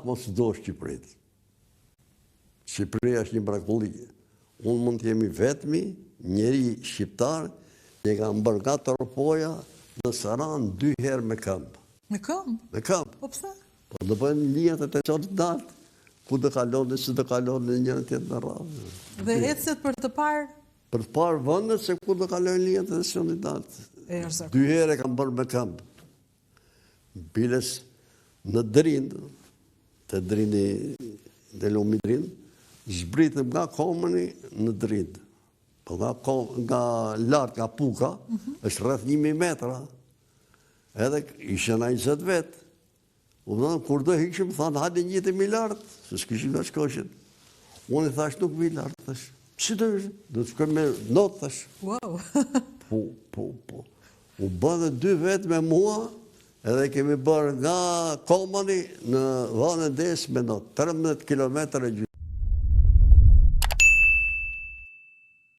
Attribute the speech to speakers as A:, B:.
A: mos do Shqipërit. Shqipëria është një mrekulli. Unë mund të jemi vetmi njeri shqiptar që ka bërë nga Toropoja në Saran 2 herë me këmbë.
B: Me këmbë?
A: Me këmbë.
B: Po pse?
A: Po do bëjnë linjat e tensionit lartë, ku do kaloni, si do kaloni njëra tjetër në radhë.
B: Dhe ecet për të parë?
A: Për të parë vendet se ku do kalojnë linjat e tensionit lartë. 2 herë kam bërë me këmbë. Biles në Drind, të Drindi dhe Lumi Drind, zbritëm nga Komëni në Drind. Po nga lartë, nga Puka, është rreth 1000 metra. Edhe ishe na 20 vetë. Kur do hikshim, thanë, hadi njëtë mi lartë, se s'kishim nga shkoshin. Unë i thash, nuk vi lartë, thash. Si do ishë? Do të shkojmë me notë, thash.
B: Wow!
A: Po. U bëdhe 2 vetë me mua, edhe kemi bërë nga Komani në Vanëndes me notë, 13 km e gjysmë.